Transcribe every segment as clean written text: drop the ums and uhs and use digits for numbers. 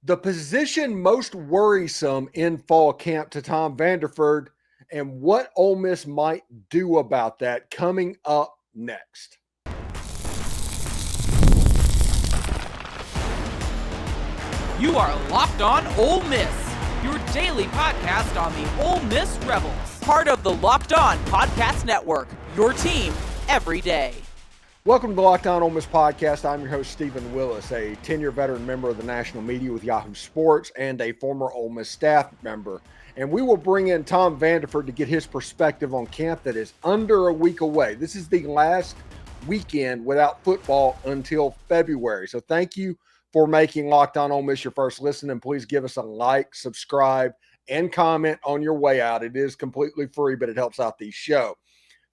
The position most worrisome in fall camp to Tom Vanderford and what Ole Miss might do about that coming up next. You are Locked On Ole Miss, your daily podcast on the Ole Miss Rebels. Part of the Locked On Podcast Network, your team every day. Welcome to the Locked On Ole Miss podcast. I'm your host, Steven Willis, a 10-year veteran member of the national media with Yahoo Sports and a former Ole Miss staff member. And we will bring in Tom Vanderford to get his perspective on camp that is under a week away. This is the last weekend without football until February. So thank you for making Locked On Ole Miss your first listen, and please give us a like, subscribe, and comment on your way out. It is completely free, but it helps out the show.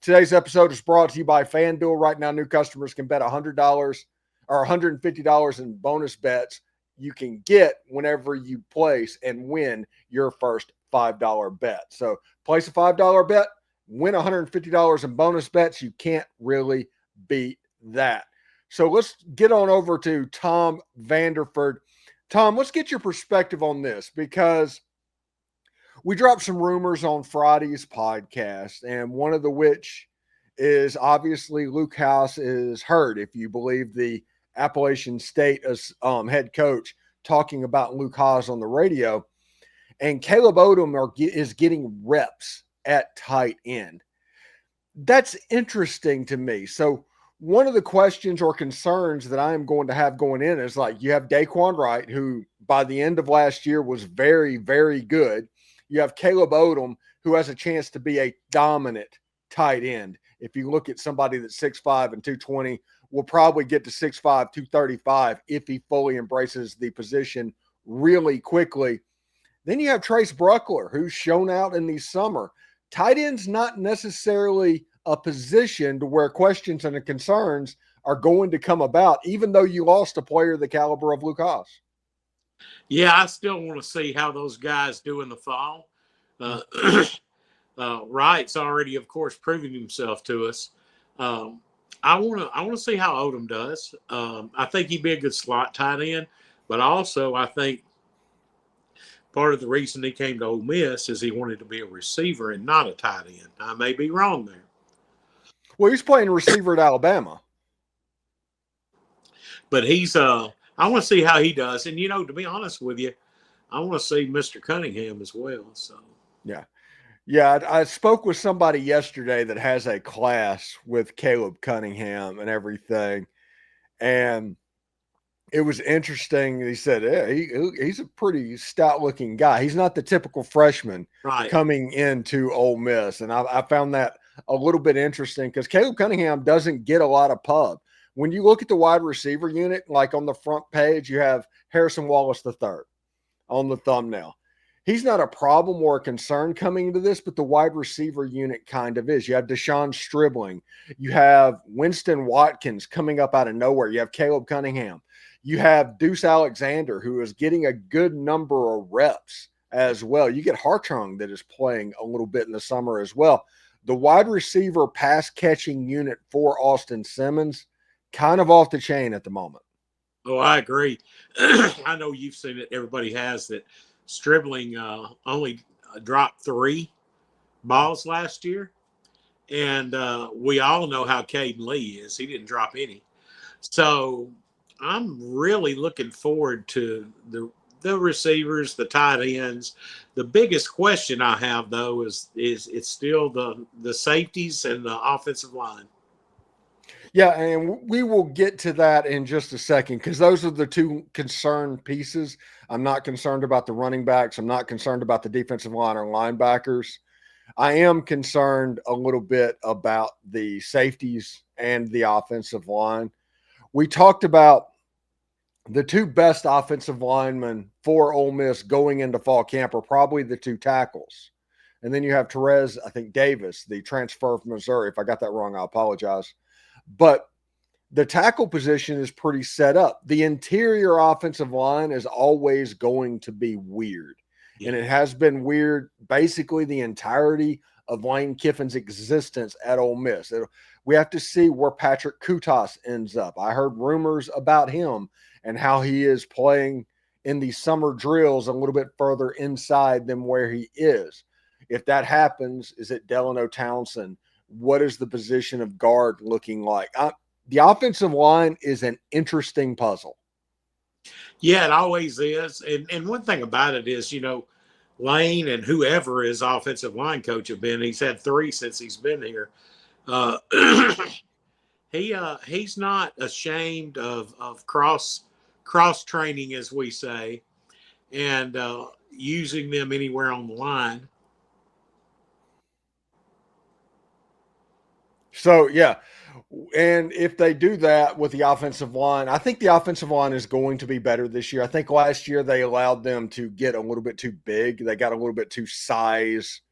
Today's episode is brought to you by FanDuel. Right now, new customers can bet $100 or $150 in bonus bets you can get whenever you place and win your first $5 bet. So place a $5 bet, win $150 in bonus bets. You can't really beat that. So let's get on over to Tom Vanderford. Tom, let's get your perspective on this because we dropped some rumors on Friday's podcast, and one of the which is obviously Luke Hasz is hurt, if you believe the Appalachian State head coach talking about Luke Hasz on the radio. And Caleb Odom is getting reps at tight end. That's interesting to me. So one of the questions or concerns that I am going to have going in is like you have Daquan Wright, who by the end of last year was very, very good. You have Caleb Odom, who has a chance to be a dominant tight end. If you look at somebody that's 6'5" and 220, will probably get to 6'5", 235 if he fully embraces the position really quickly. Then you have Trace Bruckler, who's shown out in the summer. Tight end's not necessarily a position to where questions and concerns are going to come about, even though you lost a player the caliber of Luke Hasz. Yeah, I still want to see how those guys do in the fall. Wright's already, of course, proven himself to us. I want to see how Odom does. I think he'd be a good slot tight end, but also I think part of the reason he came to Ole Miss is he wanted to be a receiver and not a tight end. I may be wrong there. Well, he's playing receiver at Alabama. But I want to see how he does. And, to be honest with you, I want to see Mr. Cunningham as well. So, yeah. Yeah, I spoke with somebody yesterday that has a class with Caleb Cunningham and everything. And it was interesting. He said, yeah, he's a pretty stout-looking guy. He's not the typical freshman coming into Ole Miss. And I found that a little bit interesting because Caleb Cunningham doesn't get a lot of pub. When you look at the wide receiver unit, like on the front page, you have Harrison Wallace III on the thumbnail. He's not a problem or a concern coming into this, but the wide receiver unit kind of is. You have Deshaun Stribling. You have Winston Watkins coming up out of nowhere. You have Caleb Cunningham. You have Deuce Alexander, who is getting a good number of reps as well. You get Hartung that is playing a little bit in the summer as well. The wide receiver pass-catching unit for Austin Simmons, kind of off the chain at the moment. Oh, I agree. I know you've seen it. Everybody has that. Stribling only dropped 3 balls last year. And we all know how Caden Lee is. He didn't drop any. So I'm really looking forward to the receivers, the tight ends. The biggest question I have, though, is it's still the safeties and the offensive line. Yeah, and we will get to that in just a second because those are the two concern pieces. I'm not concerned about the running backs. I'm not concerned about the defensive line or linebackers. I am concerned a little bit about the safeties and the offensive line. We talked about the 2 best offensive linemen for Ole Miss going into fall camp are probably the 2 tackles. And then you have Terez, I think, Davis, the transfer from Missouri. If I got that wrong, I apologize. But the tackle position is pretty set up. The interior offensive line is always going to be weird. Yeah. And it has been weird basically the entirety of Lane Kiffin's existence at Ole Miss. We have to see where Patrick Kutas ends up. I heard rumors about him and how he is playing in the summer drills a little bit further inside than where he is. If that happens, is it Delano Townsend? What is the position of guard looking like? The offensive line is an interesting puzzle. Yeah, it always is. And one thing about it is, Lane and whoever his offensive line coach have been, he's had 3 since he's been here. He's not ashamed of cross training, as we say, and using them anywhere on the line. So, yeah. And if they do that with the offensive line, I think the offensive line is going to be better this year. I think last year they allowed them to get a little bit too big. They got a little bit too size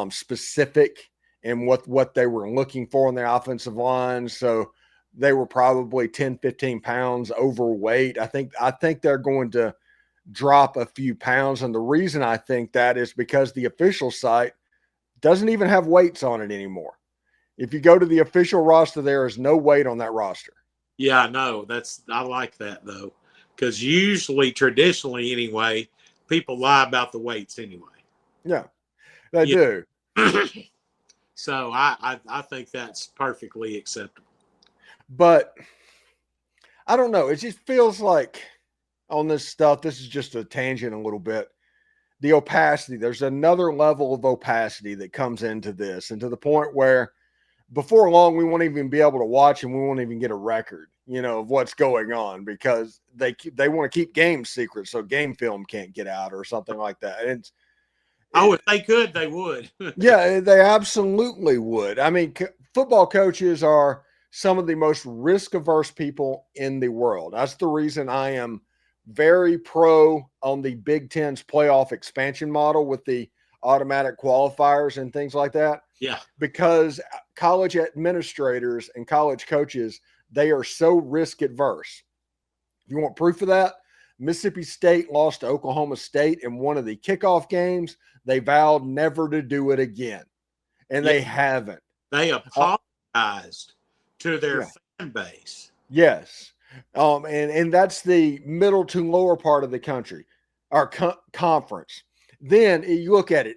specific in what they were looking for in their offensive line. So they were probably 10, 15 pounds overweight. I think they're going to drop a few pounds. And the reason I think that is because the official site doesn't even have weights on it anymore. If you go to the official roster, there is no weight on that roster. Yeah, I know. I like that, though, because traditionally anyway, people lie about the weights anyway. Yeah, they do. So I think that's perfectly acceptable. But I don't know. It just feels like on this stuff, this is just a tangent a little bit. The opacity, there's another level of opacity that comes into this, and to the point where before long, we won't even be able to watch and we won't even get a record, of what's going on because they want to keep game secrets so game film can't get out or something like that. And if they could, they would. Yeah, they absolutely would. I mean, football coaches are some of the most risk-averse people in the world. That's the reason I am very pro on the Big Ten's playoff expansion model with the automatic qualifiers and things like that. Yeah. Because college administrators and college coaches, they are so risk adverse. You want proof of that? Mississippi State lost to Oklahoma State in one of the kickoff games. They vowed never to do it again. And they haven't. They apologized to their fan base. Yes. And that's the middle to lower part of the country, our conference. Then you look at it.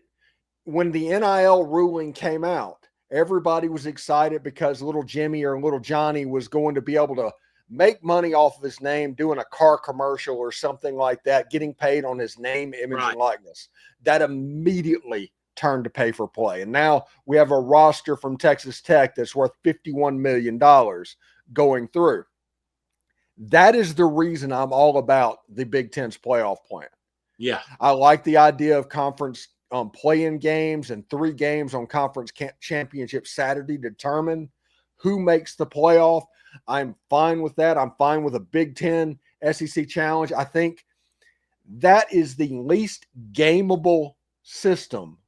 When the NIL ruling came out, everybody was excited because little Jimmy or little Johnny was going to be able to make money off of his name, doing a car commercial or something like that, getting paid on his name, image, and likeness. That immediately turned to pay for play. And now we have a roster from Texas Tech that's worth $51 million going through. That is the reason I'm all about the Big Ten's playoff plan. Yeah. I like the idea of conference play-in games and 3 games on conference championship Saturday determine who makes the playoff. I'm fine with that. I'm fine with a Big Ten SEC challenge. I think that is the least gameable system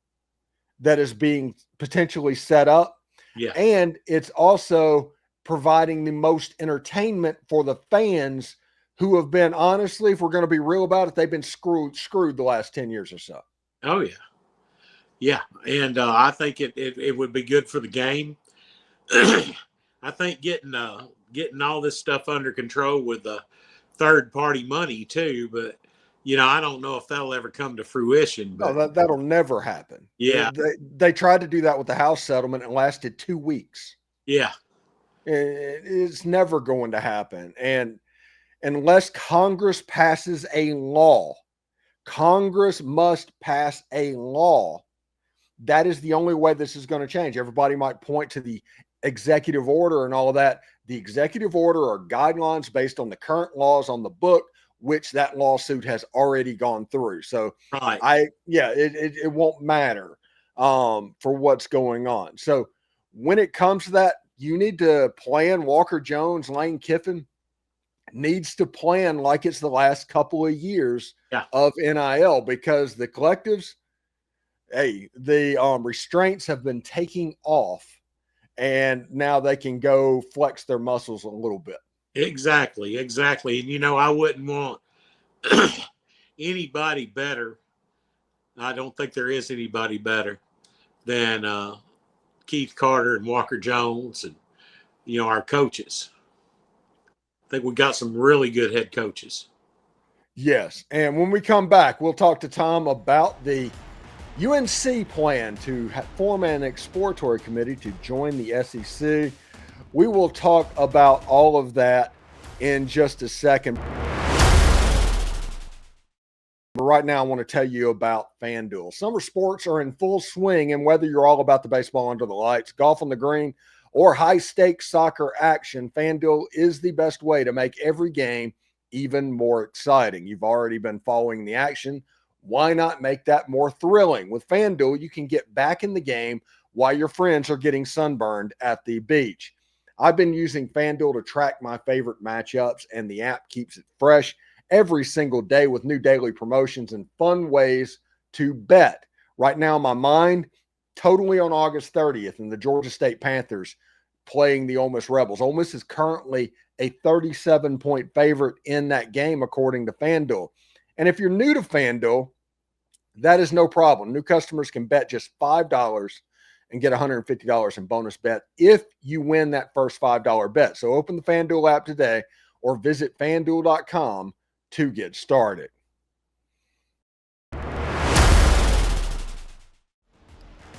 that is being potentially set up. Yeah. And it's also providing the most entertainment for the fans who have been, honestly, if we're going to be real about it, they've been screwed the last 10 years or so. Oh, yeah. Yeah, and I think it would be good for the game. I think getting all this stuff under control with the third-party money too, but I don't know if that'll ever come to fruition. But no, that'll never happen. Yeah, they tried to do that with the House settlement and lasted 2 weeks. Yeah, it's never going to happen, and unless Congress passes a law, Congress must pass a law. That is the only way this is going to change. Everybody might point to the executive order and all of that. The executive order are guidelines based on the current laws on the book, which that lawsuit has already gone through. So it won't matter for what's going on. So when it comes to that, you need to plan. Walker Jones, Lane Kiffin needs to plan like it's the last couple of years of NIL, because the collectives, the restraints have been taking off, and now they can go flex their muscles a little bit. Exactly. And, I wouldn't want anybody better. I don't think there is anybody better than Keith Carter and Walker Jones and, our coaches. I think we got some really good head coaches. Yes. And when we come back, we'll talk to Tom about the UNC plan to form an exploratory committee to join the SEC. We will talk about all of that in just a second. But right now, I want to tell you about FanDuel. Summer sports are in full swing, and whether you're all about the baseball under the lights, golf on the green, or high-stakes soccer action, FanDuel is the best way to make every game even more exciting. You've already been following the action. Why not make that more thrilling? With FanDuel, you can get back in the game while your friends are getting sunburned at the beach. I've been using FanDuel to track my favorite matchups, and the app keeps it fresh every single day with new daily promotions and fun ways to bet. Right now, my mind totally on August 30th and the Georgia State Panthers playing the Ole Miss Rebels. Ole Miss is currently a 37-point favorite in that game, according to FanDuel. And if you're new to FanDuel, that is no problem. New customers can bet just $5 and get $150 in bonus bet if you win that first $5 bet. So open the FanDuel app today or visit FanDuel.com to get started.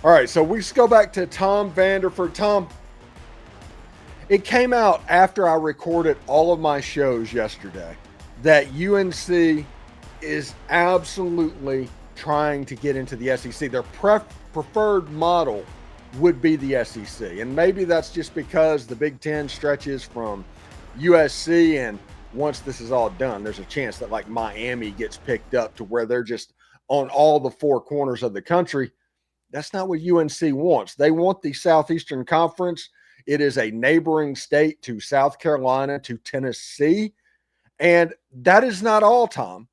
All right, so we just go back to Tom Vanderford. Tom, it came out after I recorded all of my shows yesterday that UNC is absolutely trying to get into the SEC. Their preferred model would be the SEC. And maybe that's just because the Big Ten stretches from USC, and once this is all done, there's a chance that like Miami gets picked up to where they're just on all the four corners of the country. That's not what UNC wants. They want the Southeastern Conference. It is a neighboring state to South Carolina, to Tennessee. And that is not all, Tom.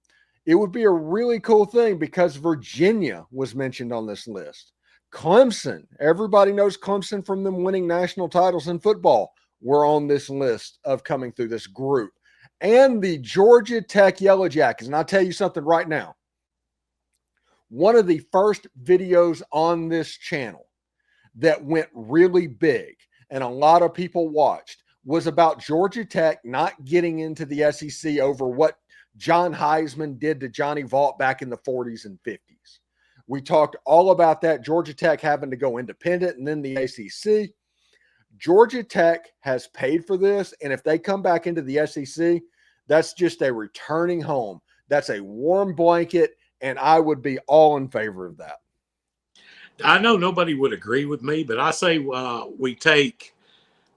It would be a really cool thing because Virginia was mentioned on this list. Clemson, everybody knows Clemson from them winning national titles in football. We're on this list of coming through this group. And the Georgia Tech Yellow Jackets. And I'll tell you something right now. One of the first videos on this channel that went really big and a lot of people watched was about Georgia Tech not getting into the SEC over what John Heisman did to Johnny Vaught back in the 40s and 50s. We talked all about that. Georgia Tech having to go independent and then the ACC. Georgia Tech has paid for this, and if they come back into the SEC, that's just a returning home. That's a warm blanket, and I would be all in favor of that. I know nobody would agree with me, but I say we take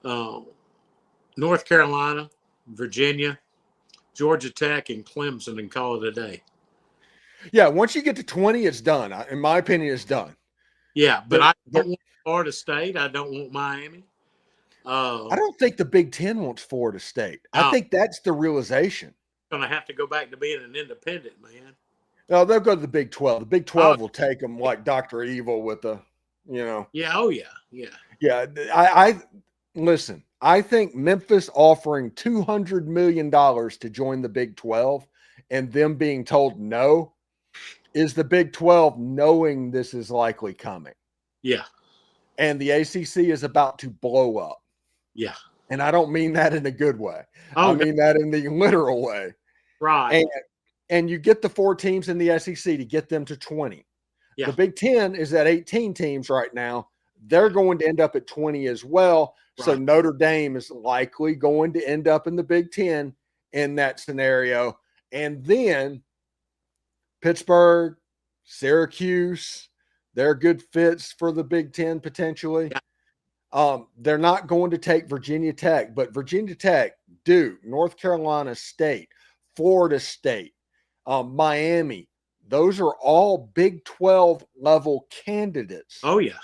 North Carolina, Virginia, Georgia Tech, and Clemson and call it a day. Yeah, once you get to 20, it's done. In my opinion, it's done. Yeah, but I don't want Florida State. I don't want Miami. I don't think the Big Ten wants Florida State. I think that's the realization. Going to have to go back to being an independent, man. No, they'll go to the Big 12. The Big 12 will take them like Dr. Evil with the, you know. Yeah, oh, yeah, yeah. Yeah, I listen, I think Memphis offering $200 million to join the Big 12 and them being told no is the Big 12 knowing this is likely coming. Yeah. And the ACC is about to blow up. Yeah. And I don't mean that in a good way. Oh, I mean that in the literal way. Right. And you get the 4 teams in the SEC to get them to 20. Yeah. The Big Ten is at 18 teams right now. They're going to end up at 20 as well. Right. So Notre Dame is likely going to end up in the Big Ten in that scenario. And then Pittsburgh, Syracuse, they're good fits for the Big Ten potentially. Yeah. They're not going to take Virginia Tech, but Virginia Tech, Duke, North Carolina State, Florida State, Miami, those are all Big 12 level candidates. Oh, yeah.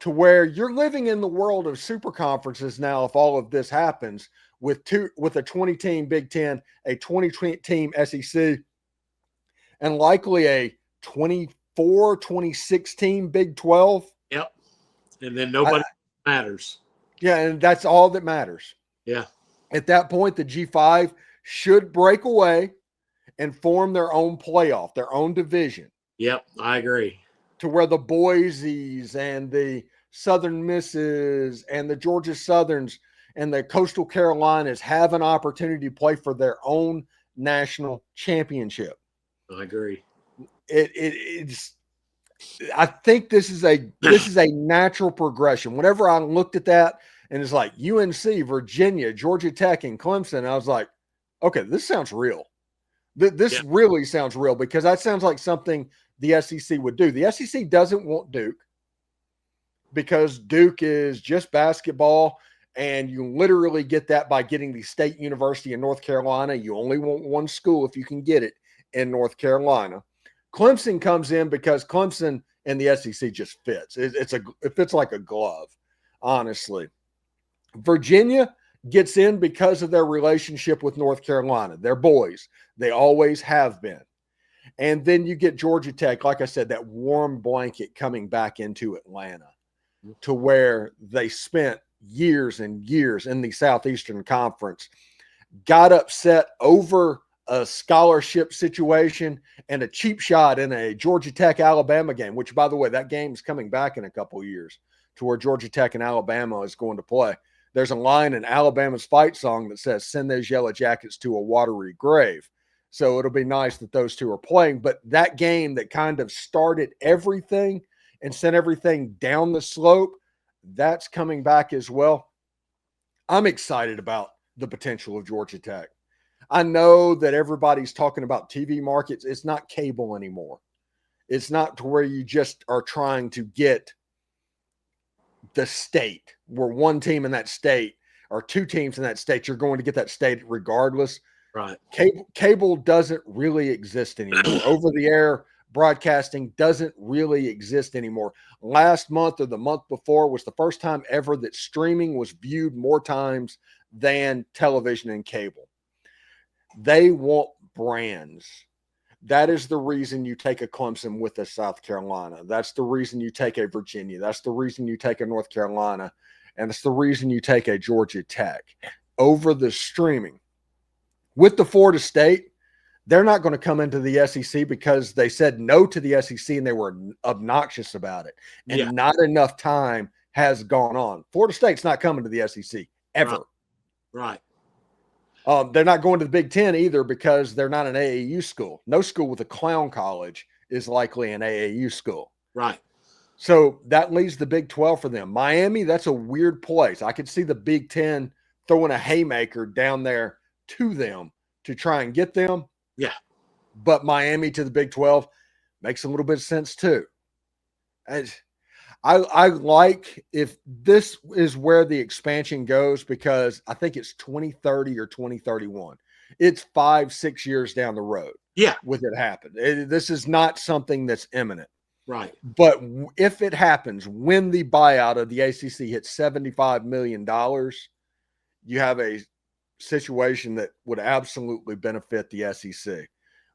To where you're living in the world of super conferences now if all of this happens with a 20-team Big Ten, a 20-team SEC, and likely a 24, 26-team Big 12. Yep. And then nobody matters. Yeah, and that's all that matters. Yeah. At that point, the G5 should break away and form their own playoff, their own division. Yep, I agree. To where the Boise's and the Southern Misses and the Georgia Southerns and the Coastal Carolinas have an opportunity to play for their own national championship. I agree. It's I think this is a natural progression. Whenever I looked at that and it's like UNC, Virginia, Georgia Tech, and Clemson, I was like, okay, this sounds real. This really sounds real, because that sounds like something the SEC would do. The SEC doesn't want Duke, because Duke is just basketball, and you literally get that by getting the State University in North Carolina. You only want one school if you can get it in North Carolina. Clemson comes in because Clemson and the SEC just fits. It fits like a glove, honestly. Virginia gets in because of their relationship with North Carolina. They're boys. They always have been. And then you get Georgia Tech, like I said, that warm blanket coming back into Atlanta, to where they spent years and years in the Southeastern Conference, got upset over a scholarship situation and a cheap shot in a Georgia Tech Alabama game, which, by the way, that game is coming back in a couple of years, to where Georgia Tech and Alabama is going to play. There's a line in Alabama's fight song that says, "Send those yellow jackets to a watery grave." So it'll be nice that those two are playing. But that game that kind of started everything and sent everything down the slope, that's coming back as well. I'm excited about the potential of Georgia Tech. I know that everybody's talking about TV markets. It's not cable anymore. It's not to where you just are trying to get the state, where one team in that state or two teams in that state, you're going to get that state regardless. Right. Cable doesn't really exist anymore. Over-the-air broadcasting doesn't really exist anymore. Last month or the month before was the first time ever that streaming was viewed more times than television and cable. They want brands. That is the reason you take a Clemson with a South Carolina. That's the reason you take a Virginia. That's the reason you take a North Carolina. And it's the reason you take a Georgia Tech over the streaming. With the Florida State, they're not going to come into the SEC because they said no to the SEC and they were obnoxious about it. And not enough time has gone on. Florida State's not coming to the SEC ever. Right. They're not going to the Big Ten either because they're not an AAU school. No school with a clown college is likely an AAU school. Right. So that leaves the Big 12 for them. Miami, that's a weird place. I could see the Big Ten throwing a haymaker down there to them to try and get them. Yeah. But Miami to the Big 12 makes a little bit of sense too. I like if this is where the expansion goes, because I think it's 2030 or 2031. It's 5-6 years down the road. Yeah. With it happen. This is not something that's imminent. Right. But if it happens, when the buyout of the ACC hits $75 million, you have a situation that would absolutely benefit the SEC.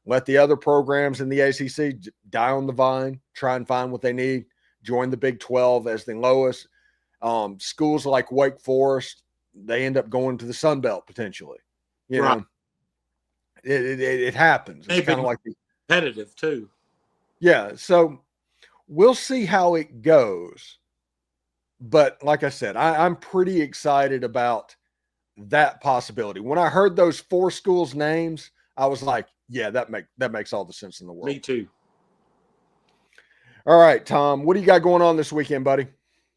Let the other programs in the ACC die on the vine, try and find what they need. Join the Big 12 as the lowest. Schools like Wake Forest, they end up going to the Sun Belt potentially. You know, it happens. It's kind of like competitive too. Yeah. So we'll see how it goes. But like I said, I'm pretty excited about that possibility. When I heard those 4 schools' names, I was like, yeah, that makes all the sense in the world. Me too. All right, Tom, what do you got going on this weekend, buddy?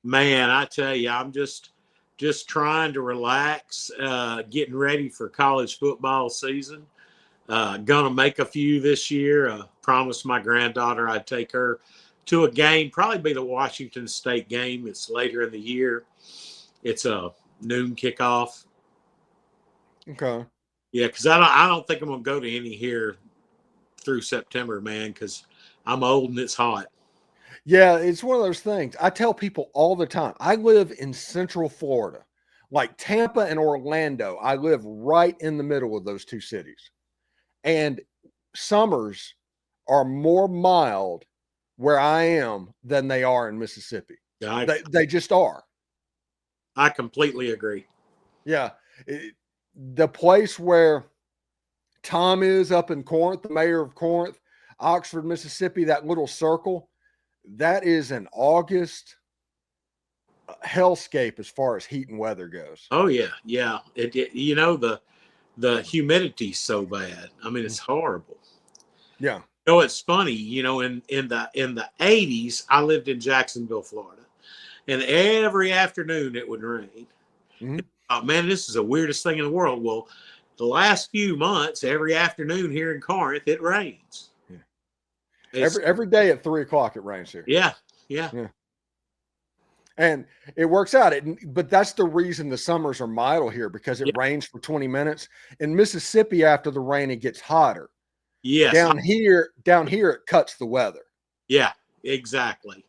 Man, I tell you, I'm just trying to relax, getting ready for college football season. Gonna make a few this year. Promised my granddaughter I'd take her to a game, probably be the Washington State game. It's later in the year. It's a noon kickoff. Okay. Yeah, because I don't think I'm gonna go to any here through September, man, because I'm old and it's hot. Yeah, it's one of those things. I tell people all the time, I live in Central Florida, like Tampa and Orlando. I live right in the middle of those two cities. And summers are more mild where I am than they are in Mississippi. They just are. I completely agree. Yeah. The place where Tom is up in Corinth, the mayor of Corinth, Oxford, Mississippi, that little circle, that is an August hellscape as far as heat and weather goes. Oh yeah, yeah. You know, the humidity's so bad. I mean, it's horrible. Yeah. You know, it's funny, you know, in the 80s, I lived in Jacksonville, Florida, and every afternoon it would rain. Mm-hmm. Man, this is the weirdest thing in the world. Well, the last few months, every afternoon here in Corinth, it rains. Yeah. Every day at 3:00 it rains here. Yeah. And it works out. But that's the reason the summers are mild here, because it rains for 20 minutes. In Mississippi, after the rain, it gets hotter. Yes. Down here, it cuts the weather. Yeah, exactly.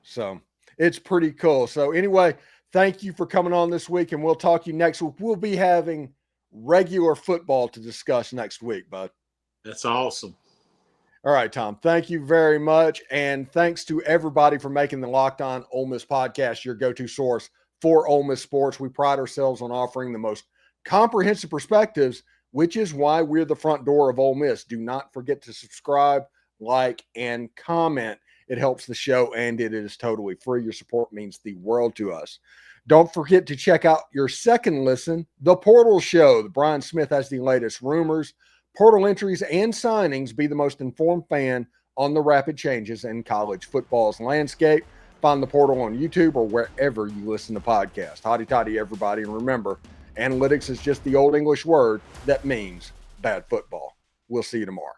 So it's pretty cool. So anyway, thank you for coming on this week, and we'll talk to you next week. We'll be having regular football to discuss next week, bud. That's awesome. All right, Tom, thank you very much. And thanks to everybody for making the Locked On Ole Miss podcast your go-to source for Ole Miss sports. We pride ourselves on offering the most comprehensive perspectives, which is why we're the front door of Ole Miss. Do not forget to subscribe, like, and comment. It helps the show, and it is totally free. Your support means the world to us. Don't forget to check out your second listen, The Portal Show. Brian Smith has the latest rumors, portal entries, and signings. Be the most informed fan on the rapid changes in college football's landscape. Find The Portal on YouTube or wherever you listen to podcasts. Hotty toddy, everybody. And remember, analytics is just the old English word that means bad football. We'll see you tomorrow.